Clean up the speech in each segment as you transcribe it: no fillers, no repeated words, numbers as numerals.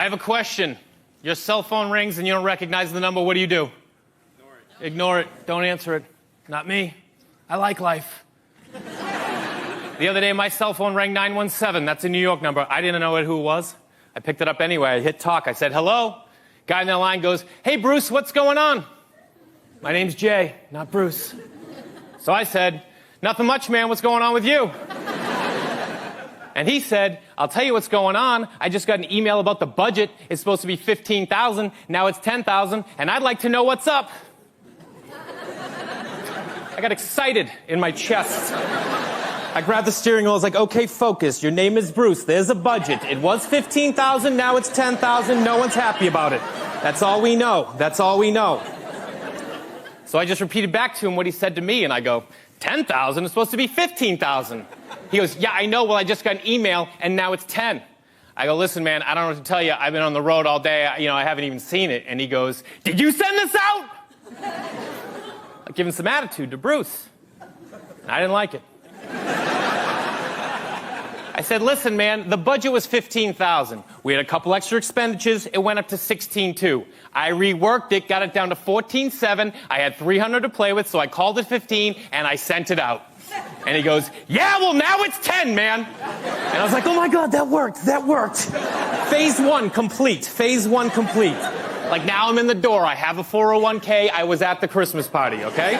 I have a question. Your cell phone rings and you don't recognize the number. What do you do? Ignore it. Ignore it. Don't answer it. Not me. I like life. The other day, my cell phone rang 917. That's a New York number. I didn't know who it was. I picked it up anyway. I hit talk. I said, hello. Guy on the line goes, hey, Bruce, what's going on? My name's Jay, not Bruce. So I said, nothing much, man. What's going on with you? And he said, I'll tell you what's going on. I just got an email about the budget. It's supposed to be $15,000. Now it's $10,000. And I'd like to know what's up. I got excited in my chest. I grabbed the steering wheel. I was like, okay, focus. Your name is Bruce. There's a budget. It was $15,000. Now it's $10,000. No one's happy about it. That's all we know. That's all we know. So I just repeated back to him what he said to me. And I go, 10,000 is supposed to be 15,000. He goes, yeah, I know. Well, I just got an email and now it's 10. I go, listen, man, I don't know what to tell you. I've been on the road all day. I haven't even seen it. And he goes, did you send this out? I give him some attitude to Bruce. I didn't like it. I said, listen, man, the budget was $15,000. We had a couple extra expenditures. It went up to $16,200. I reworked it, got it down to $14,700. I had $300 to play with, so I called it $15,000 and I sent it out. And he goes, yeah, well, now it's $10,000, man. And I was like, oh my God, that worked. That worked. Phase one complete. Phase one complete. Like now I'm in the door. I have a 401k. I was at the Christmas party, okay?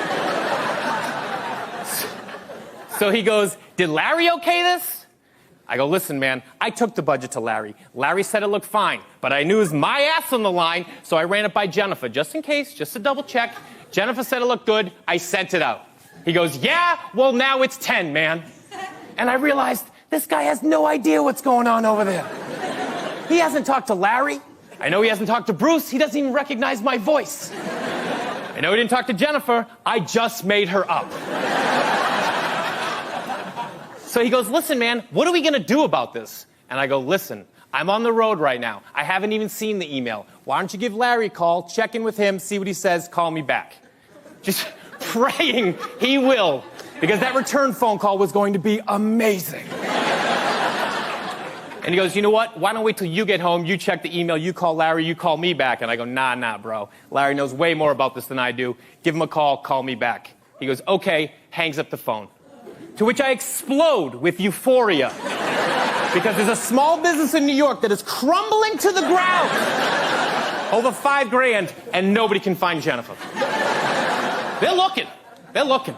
So he goes, did Larry okay this? I go, listen, man, I took the budget to Larry. Larry said it looked fine, but I knew it was my ass on the line, so I ran it by Jennifer, just in case, just to double check. Jennifer said it looked good. I sent it out. He goes, yeah, well, now it's 10, man. And I realized this guy has no idea what's going on over there. He hasn't talked to Larry. I know he hasn't talked to Bruce. He doesn't even recognize my voice. I know he didn't talk to Jennifer. I just made her up. So he goes, listen, man, what are we going to do about this? And I go, listen, I'm on the road right now. I haven't even seen the email. Why don't you give Larry a call, check in with him, see what he says, call me back. Just praying he will, because that return phone call was going to be amazing. And he goes, you know what? Why don't wait till you get home, you check the email, you call Larry, you call me back. And I go, nah, bro. Larry knows way more about this than I do. Give him a call me back. He goes, okay, hangs up the phone. To which I explode with euphoria. Because there's a small business in New York that is crumbling to the ground. Over $5,000, and nobody can find Jennifer. They're looking. They're looking.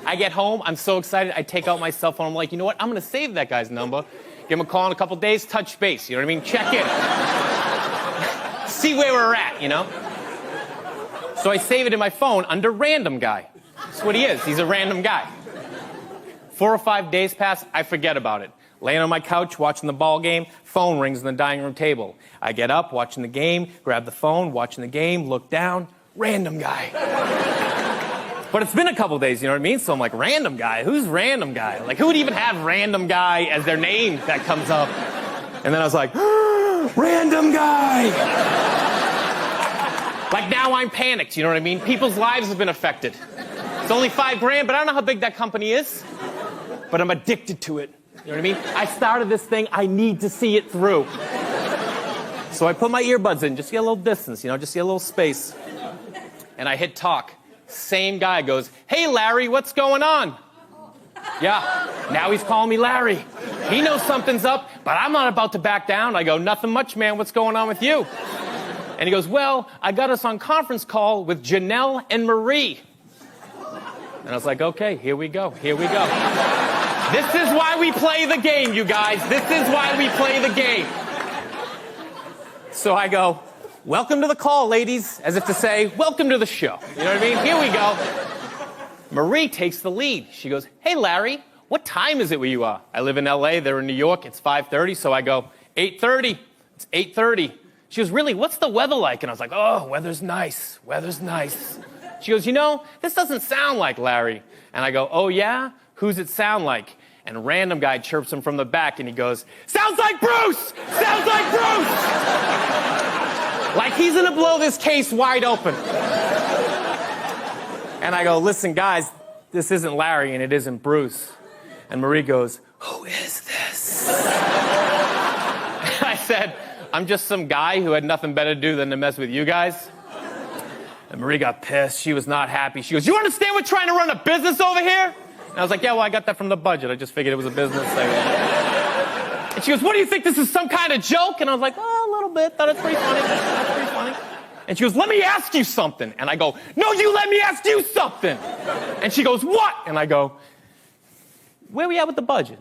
I get home, I'm so excited, I take out my cell phone, I'm like, you know what, I'm gonna save that guy's number, give him a call in a couple days, touch base, you know what I mean? Check in. See where we're at, you know? So I save it in my phone under random guy. That's what he is, he's a random guy. 4 or 5 days pass, I forget about it. Laying on my couch, watching the ball game, phone rings on the dining room table. I get up, watching the game, grab the phone, watching the game, look down, random guy. But it's been a couple days, you know what I mean? So I'm like, random guy? Who's random guy? Like, who would even have random guy as their name that comes up? And then I was like, random guy! Like, now I'm panicked, you know what I mean? People's lives have been affected. It's only $5,000, but I don't know how big that company is. But I'm addicted to it. You know what I mean? I started this thing. I need to see it through. So I put my earbuds in, just get a little distance, you know, just get a little space. And I hit talk. Same guy goes, hey, Larry, what's going on? Yeah, now he's calling me Larry. He knows something's up, but I'm not about to back down. I go, nothing much, man. What's going on with you? And he goes, well, I got us on conference call with Janelle and Marie. And I was like, okay, here we go. Here we go. This is why we play the game, you guys. This is why we play the game. So I go, welcome to the call, ladies, as if to say, welcome to the show. You know what I mean? Here we go. Marie takes the lead. She goes, hey, Larry, what time is it where you are? I live in LA. They're in New York. It's 5:30. So I go, 8:30. It's 8:30. She goes, really? What's the weather like? And I was like, oh, weather's nice. Weather's nice. She goes, you know, this doesn't sound like Larry. And I go, oh, yeah? Who's it sound like? And a random guy chirps him from the back, and he goes, sounds like Bruce! Sounds like Bruce! Like he's gonna blow this case wide open. And I go, listen, guys, this isn't Larry, and it isn't Bruce. And Marie goes, who is this? I said, I'm just some guy who had nothing better to do than to mess with you guys. And Marie got pissed. She was not happy. She goes, you understand we're trying to run a business over here? And I was like, yeah, well, I got that from the budget. I just figured it was a business. And she goes, what do you think? This is some kind of joke? And I was like, well, a little bit. Thought it's pretty funny. That's pretty funny. And she goes, let me ask you something. And I go, no, you let me ask you something. And she goes, what? And I go, where we at with the budget?